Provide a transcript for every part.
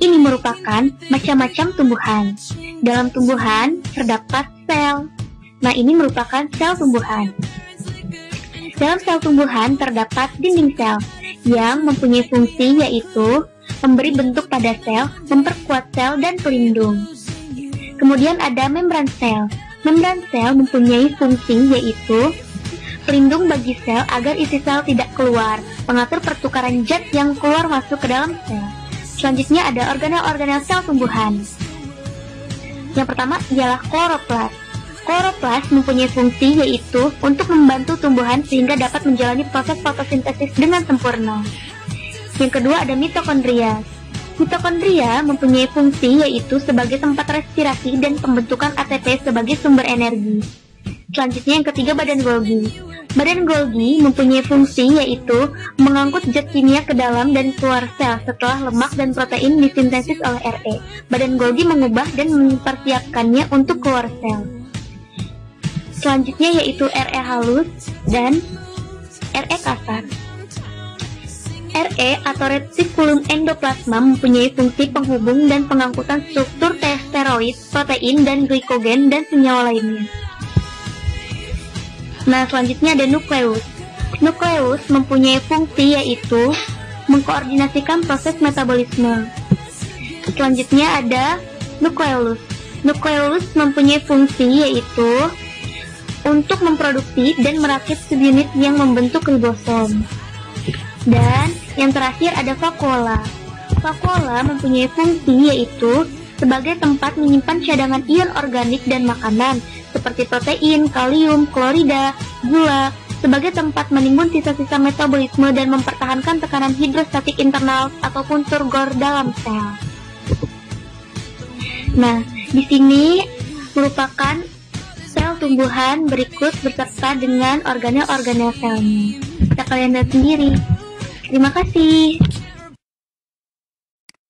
Ini merupakan macam-macam tumbuhan. Dalam tumbuhan terdapat sel. Nah, ini merupakan sel tumbuhan. Dalam sel tumbuhan terdapat dinding sel yang mempunyai fungsi yaitu memberi bentuk pada sel, memperkuat sel, dan pelindung. Kemudian ada membran sel. Membran sel mempunyai fungsi yaitu pelindung bagi sel agar isi sel tidak keluar, mengatur pertukaran zat yang keluar masuk ke dalam sel. Selanjutnya ada organel-organel sel tumbuhan. Yang pertama ialah kloroplas. Kloroplas mempunyai fungsi yaitu untuk membantu tumbuhan sehingga dapat menjalani proses fotosintesis dengan sempurna. Yang kedua ada mitokondria. Mitokondria mempunyai fungsi yaitu sebagai tempat respirasi dan pembentukan ATP sebagai sumber energi. Selanjutnya yang ketiga badan Golgi. Badan Golgi mempunyai fungsi yaitu mengangkut zat kimia ke dalam dan keluar sel setelah lemak dan protein disintesis oleh RE. Badan Golgi mengubah dan mempersiapkannya untuk keluar sel. Selanjutnya yaitu RE halus dan RE kasar. RE atau retikulum endoplasma mempunyai fungsi penghubung dan pengangkutan struktur steroid, protein, dan glikogen dan senyawa lainnya. Nah, selanjutnya ada nukleus. Nukleus mempunyai fungsi yaitu mengkoordinasikan proses metabolisme. Selanjutnya ada nukleolus. Nukleolus mempunyai fungsi yaitu untuk memproduksi dan merakit subunit yang membentuk ribosom. Dan yang terakhir ada vakuola. Vakuola mempunyai fungsi yaitu sebagai tempat menyimpan cadangan ion organik dan makanan seperti protein, kalium, klorida, gula, sebagai tempat menimbun sisa-sisa metabolisme dan mempertahankan tekanan hidrostatik internal ataupun turgor dalam sel. Nah, di sini merupakan sel tumbuhan berikut beserta dengan organel-organel selnya. Kita kalian lihat sendiri. Terima kasih.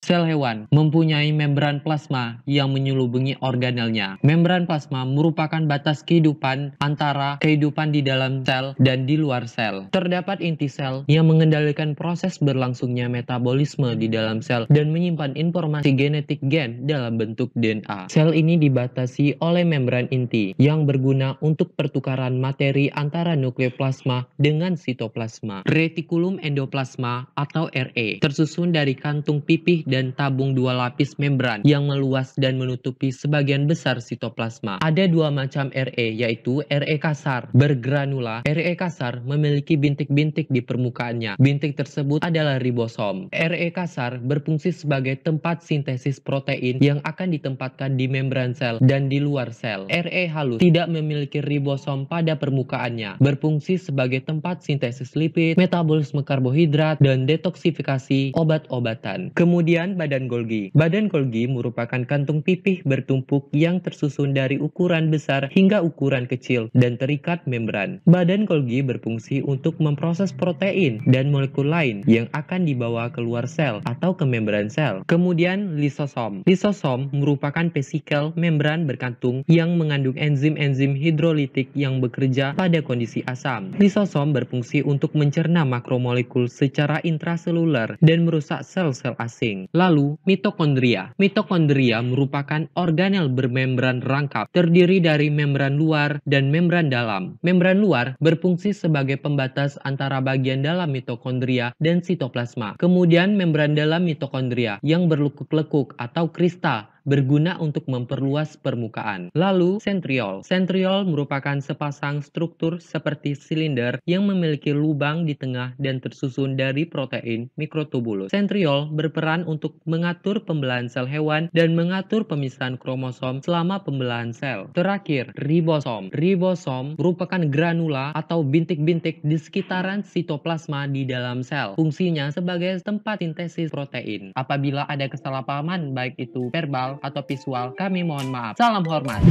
Sel hewan mempunyai membran plasma yang menyelubungi organelnya. Membran plasma merupakan batas kehidupan antara kehidupan di dalam sel dan di luar sel. Terdapat inti sel yang mengendalikan proses berlangsungnya metabolisme di dalam sel dan menyimpan informasi genetik gen dalam bentuk DNA. Sel ini dibatasi oleh membran inti yang berguna untuk pertukaran materi antara nukleoplasma dengan sitoplasma. Retikulum endoplasma atau RE tersusun dari kantung pipih dan tabung dua lapis membran yang meluas dan menutupi sebagian besar sitoplasma. Ada dua macam RE, yaitu RE kasar bergranula. RE kasar memiliki bintik-bintik di permukaannya. Bintik tersebut adalah ribosom. RE kasar berfungsi sebagai tempat sintesis protein yang akan ditempatkan di membran sel dan di luar sel. RE halus tidak memiliki ribosom pada permukaannya, berfungsi sebagai tempat sintesis lipid, metabolisme karbohidrat, dan detoksifikasi obat-obatan. Kemudian badan Golgi. Badan Golgi merupakan kantung pipih bertumpuk yang tersusun dari ukuran besar hingga ukuran kecil dan terikat membran. Badan Golgi berfungsi untuk memproses protein dan molekul lain yang akan dibawa keluar sel atau ke membran sel. Kemudian lisosom. Lisosom merupakan vesikel membran berkantung yang mengandung enzim-enzim hidrolitik yang bekerja pada kondisi asam. Lisosom berfungsi untuk mencerna makromolekul secara intraseluler dan merusak sel-sel asing. Lalu, mitokondria. Mitokondria merupakan organel bermembran rangkap, terdiri dari membran luar dan membran dalam. Membran luar berfungsi sebagai pembatas antara bagian dalam mitokondria dan sitoplasma. Kemudian membran dalam mitokondria yang berlekuk-lekuk atau kristal berguna untuk memperluas permukaan. Lalu, sentriol. Sentriol merupakan sepasang struktur seperti silinder yang memiliki lubang di tengah dan tersusun dari protein mikrotubulus. Sentriol berperan untuk mengatur pembelahan sel hewan dan mengatur pemisahan kromosom selama pembelahan sel. Terakhir, ribosom. Ribosom merupakan granula atau bintik-bintik di sekitaran sitoplasma di dalam sel. Fungsinya sebagai tempat sintesis protein. Apabila ada kesalahpahaman baik itu verbal atau visual, kami mohon maaf. Salam hormat.